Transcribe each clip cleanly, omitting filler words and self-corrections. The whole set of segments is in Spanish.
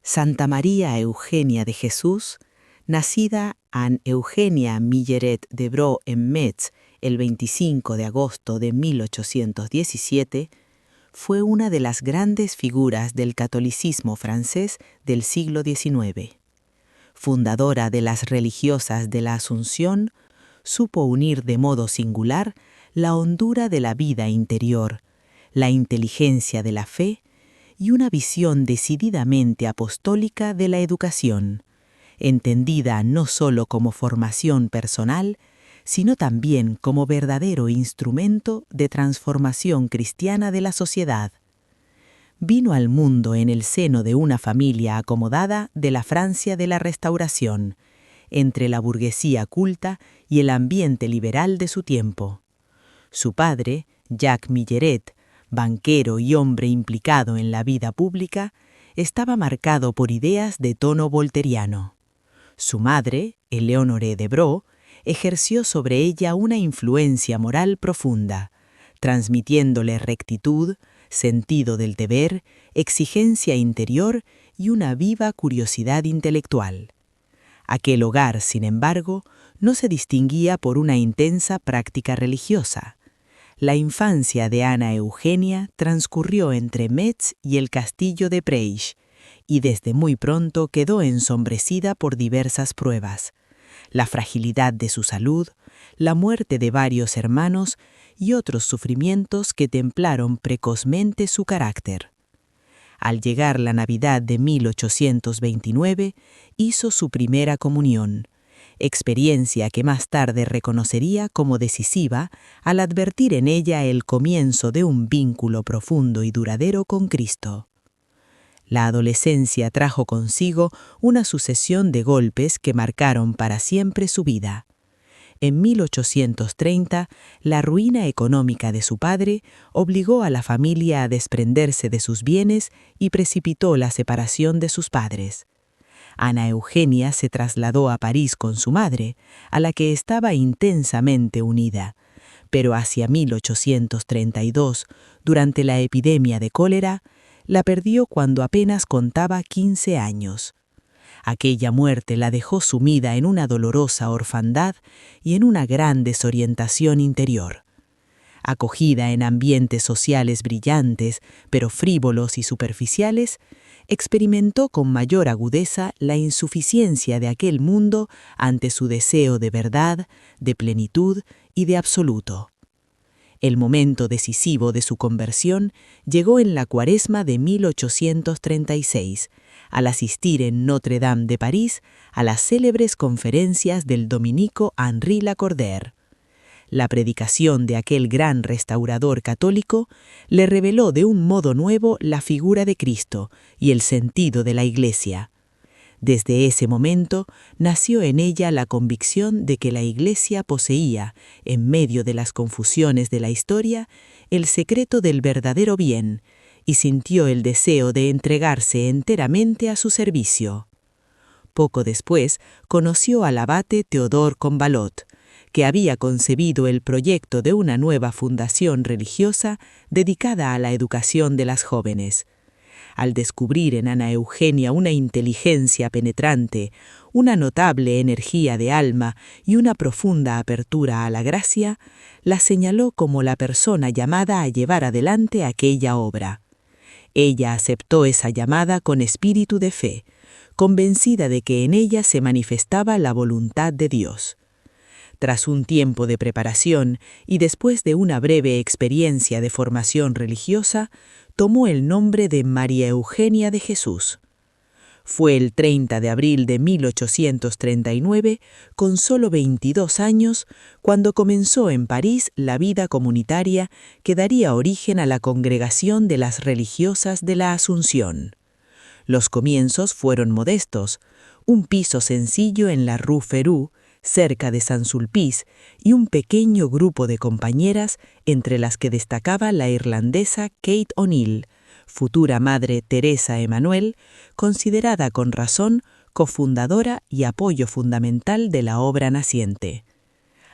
Santa María Eugenia de Jesús, nacida Anne Eugenia Milleret de Bro en Metz el 25 de agosto de 1817, fue una de las grandes figuras del catolicismo francés del siglo XIX. Fundadora de las religiosas de la Asunción, supo unir de modo singular la hondura de la vida interior, la inteligencia de la fe y una visión decididamente apostólica de la educación, entendida no sólo como formación personal, sino también como verdadero instrumento de transformación cristiana de la sociedad. Vino al mundo en el seno de una familia acomodada de la Francia de la Restauración, entre la burguesía culta y el ambiente liberal de su tiempo. Su padre, Jacques Milleret, banquero y hombre implicado en la vida pública, estaba marcado por ideas de tono volteriano. Su madre, Éléonore de Bro, ejerció sobre ella una influencia moral profunda, transmitiéndole rectitud, sentido del deber, exigencia interior y una viva curiosidad intelectual. Aquel hogar, sin embargo, no se distinguía por una intensa práctica religiosa. La infancia de Ana Eugenia transcurrió entre Metz y el castillo de Praige, y desde muy pronto quedó ensombrecida por diversas pruebas: la fragilidad de su salud, la muerte de varios hermanos y otros sufrimientos que templaron precozmente su carácter. Al llegar la Navidad de 1829, hizo su primera comunión, experiencia que más tarde reconocería como decisiva al advertir en ella el comienzo de un vínculo profundo y duradero con Cristo. La adolescencia trajo consigo una sucesión de golpes que marcaron para siempre su vida. En 1830, la ruina económica de su padre obligó a la familia a desprenderse de sus bienes y precipitó la separación de sus padres. Ana Eugenia se trasladó a París con su madre, a la que estaba intensamente unida, pero hacia 1832, durante la epidemia de cólera, la perdió cuando apenas contaba 15 años. Aquella muerte la dejó sumida en una dolorosa orfandad y en una gran desorientación interior. Acogida en ambientes sociales brillantes, pero frívolos y superficiales, experimentó con mayor agudeza la insuficiencia de aquel mundo ante su deseo de verdad, de plenitud y de absoluto. El momento decisivo de su conversión llegó en la Cuaresma de 1836, al asistir en Notre Dame de París a las célebres conferencias del dominico Henri Lacordaire. La predicación de aquel gran restaurador católico le reveló de un modo nuevo la figura de Cristo y el sentido de la Iglesia. Desde ese momento nació en ella la convicción de que la Iglesia poseía, en medio de las confusiones de la historia, el secreto del verdadero bien, y sintió el deseo de entregarse enteramente a su servicio. Poco después conoció al abate Théodore Combalot, que había concebido el proyecto de una nueva fundación religiosa dedicada a la educación de las jóvenes. Al descubrir en Ana Eugenia una inteligencia penetrante, una notable energía de alma y una profunda apertura a la gracia, la señaló como la persona llamada a llevar adelante aquella obra. Ella aceptó esa llamada con espíritu de fe, convencida de que en ella se manifestaba la voluntad de Dios. Tras un tiempo de preparación y después de una breve experiencia de formación religiosa, tomó el nombre de María Eugenia de Jesús. Fue el 30 de abril de 1839, con solo 22 años, cuando comenzó en París la vida comunitaria que daría origen a la Congregación de las Religiosas de la Asunción. Los comienzos fueron modestos: un piso sencillo en la Rue Férou, cerca de Saint-Sulpice, y un pequeño grupo de compañeras, entre las que destacaba la irlandesa Kate O'Neill, futura madre Teresa Emanuel, considerada con razón cofundadora y apoyo fundamental de la obra naciente.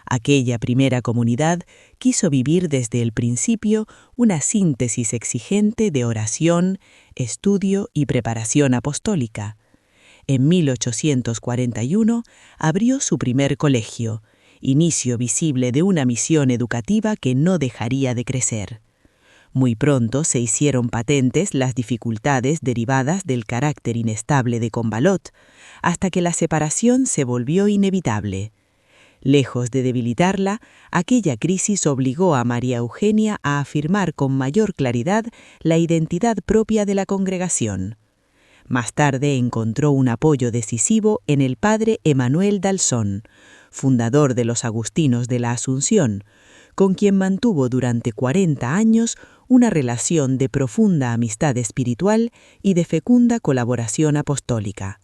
Aquella primera comunidad quiso vivir desde el principio una síntesis exigente de oración, estudio y preparación apostólica. En 1841 abrió su primer colegio, inicio visible de una misión educativa que no dejaría de crecer. Muy pronto se hicieron patentes las dificultades derivadas del carácter inestable de Combalot, hasta que la separación se volvió inevitable. Lejos de debilitarla, aquella crisis obligó a María Eugenia a afirmar con mayor claridad la identidad propia de la congregación. Más tarde encontró un apoyo decisivo en el padre Emanuel d'Alzon, fundador de los Agustinos de la Asunción, con quien mantuvo durante 40 años una relación de profunda amistad espiritual y de fecunda colaboración apostólica.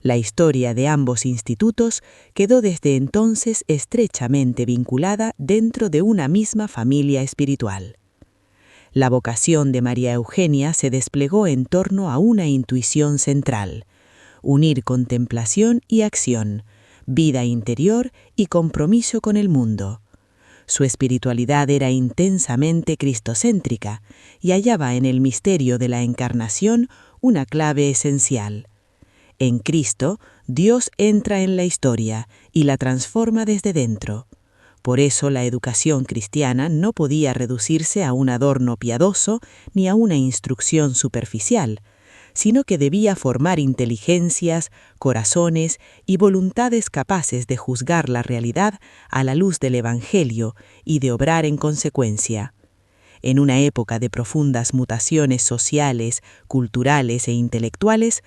La historia de ambos institutos quedó desde entonces estrechamente vinculada dentro de una misma familia espiritual. La vocación de María Eugenia se desplegó en torno a una intuición central: unir contemplación y acción, vida interior y compromiso con el mundo. Su espiritualidad era intensamente cristocéntrica y hallaba en el misterio de la encarnación una clave esencial. En Cristo, Dios entra en la historia y la transforma desde dentro. Por eso la educación cristiana no podía reducirse a un adorno piadoso ni a una instrucción superficial, sino que debía formar inteligencias, corazones y voluntades capaces de juzgar la realidad a la luz del Evangelio y de obrar en consecuencia. En una época de profundas mutaciones sociales, culturales e intelectuales,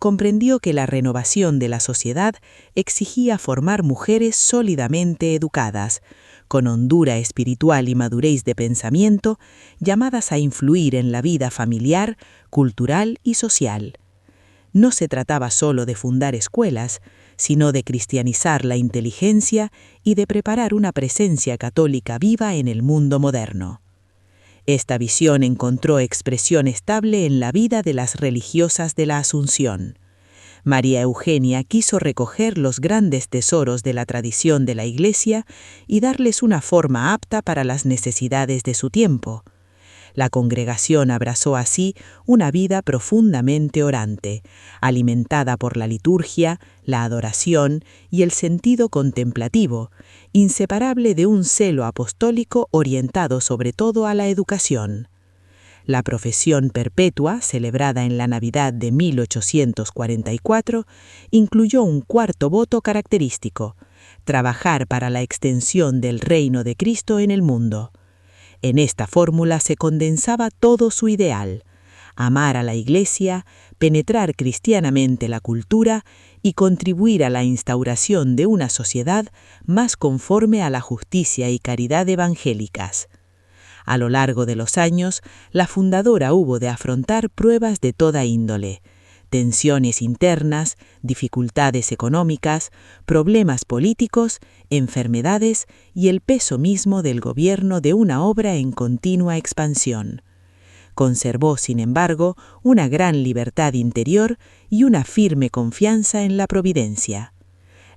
comprendió que la renovación de la sociedad exigía formar mujeres sólidamente educadas, con hondura espiritual y madurez de pensamiento, llamadas a influir en la vida familiar, cultural y social. No se trataba solo de fundar escuelas, sino de cristianizar la inteligencia y de preparar una presencia católica viva en el mundo moderno. Esta visión encontró expresión estable en la vida de las religiosas de la Asunción. María Eugenia quiso recoger los grandes tesoros de la tradición de la Iglesia y darles una forma apta para las necesidades de su tiempo. La congregación abrazó así una vida profundamente orante, alimentada por la liturgia, la adoración y el sentido contemplativo, inseparable de un celo apostólico orientado sobre todo a la educación. La profesión perpetua, celebrada en la Navidad de 1844, incluyó un cuarto voto característico: trabajar para la extensión del reino de Cristo en el mundo. En esta fórmula se condensaba todo su ideal: amar a la Iglesia, penetrar cristianamente la cultura y contribuir a la instauración de una sociedad más conforme a la justicia y caridad evangélicas. A lo largo de los años, la fundadora hubo de afrontar pruebas de toda índole: tensiones internas, dificultades económicas, problemas políticos, enfermedades y el peso mismo del gobierno de una obra en continua expansión. Conservó, sin embargo, una gran libertad interior y una firme confianza en la providencia.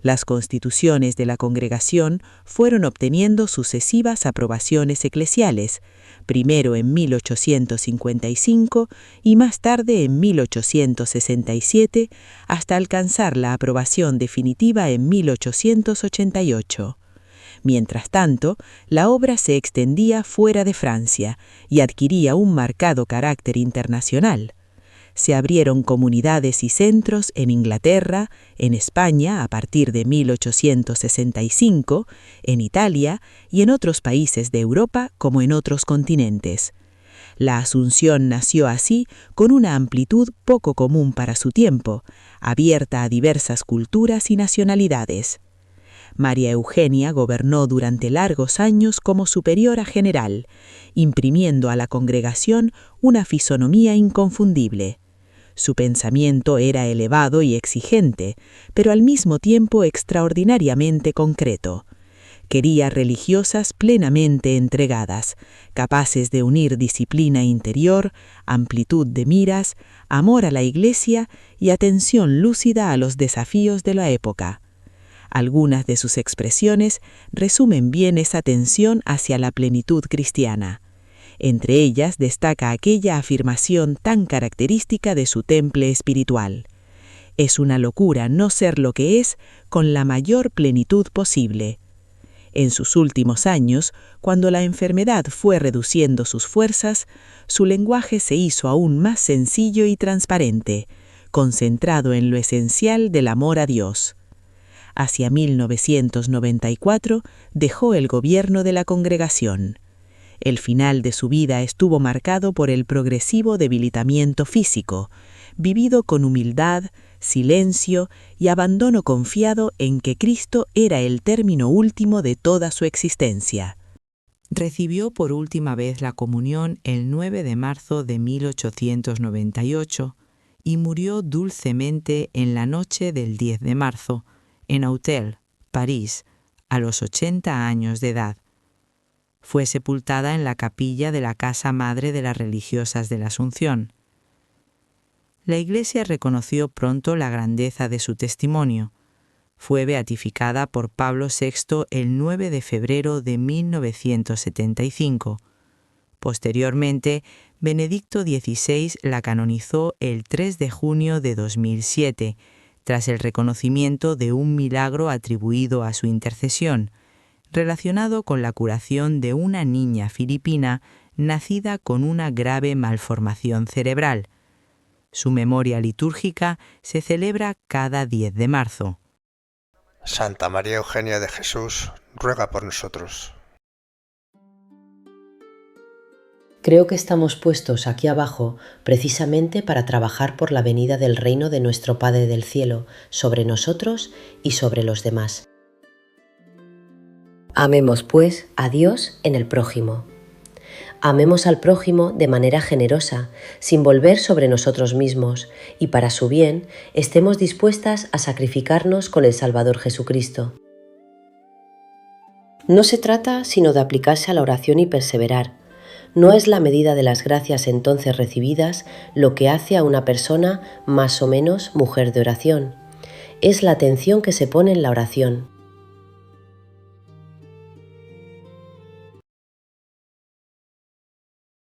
Las constituciones de la congregación fueron obteniendo sucesivas aprobaciones eclesiales, primero en 1855 y más tarde en 1867, hasta alcanzar la aprobación definitiva en 1888. Mientras tanto, la obra se extendía fuera de Francia y adquiría un marcado carácter internacional. Se abrieron comunidades y centros en Inglaterra, en España a partir de 1865, en Italia y en otros países de Europa como en otros continentes. La Asunción nació así con una amplitud poco común para su tiempo, abierta a diversas culturas y nacionalidades. María Eugenia gobernó durante largos años como superiora general, imprimiendo a la congregación una fisonomía inconfundible. Su pensamiento era elevado y exigente, pero al mismo tiempo extraordinariamente concreto. Quería religiosas plenamente entregadas, capaces de unir disciplina interior, amplitud de miras, amor a la Iglesia y atención lúcida a los desafíos de la época. Algunas de sus expresiones resumen bien esa tensión hacia la plenitud cristiana. Entre ellas destaca aquella afirmación tan característica de su temple espiritual: es una locura no ser lo que es con la mayor plenitud posible. En sus últimos años, cuando la enfermedad fue reduciendo sus fuerzas, su lenguaje se hizo aún más sencillo y transparente, concentrado en lo esencial del amor a Dios. Hacia 1994 dejó el gobierno de la congregación. El final de su vida estuvo marcado por el progresivo debilitamiento físico, vivido con humildad, silencio y abandono confiado en que Cristo era el término último de toda su existencia. Recibió por última vez la comunión el 9 de marzo de 1898 y murió dulcemente en la noche del 10 de marzo, en Auteuil, París, a los 80 años de edad. Fue sepultada en la capilla de la Casa Madre de las Religiosas de la Asunción. La Iglesia reconoció pronto la grandeza de su testimonio. Fue beatificada por Pablo VI el 9 de febrero de 1975. Posteriormente, Benedicto XVI la canonizó el 3 de junio de 2007, tras el reconocimiento de un milagro atribuido a su intercesión, relacionado con la curación de una niña filipina nacida con una grave malformación cerebral. Su memoria litúrgica se celebra cada 10 de marzo. Santa María Eugenia de Jesús, ruega por nosotros. Creo que estamos puestos aquí abajo precisamente para trabajar por la venida del reino de nuestro Padre del Cielo sobre nosotros y sobre los demás. Amemos, pues, a Dios en el prójimo. Amemos al prójimo de manera generosa, sin volver sobre nosotros mismos, y para su bien estemos dispuestas a sacrificarnos con el Salvador Jesucristo. No se trata sino de aplicarse a la oración y perseverar. No es la medida de las gracias entonces recibidas lo que hace a una persona más o menos mujer de oración. Es la atención que se pone en la oración.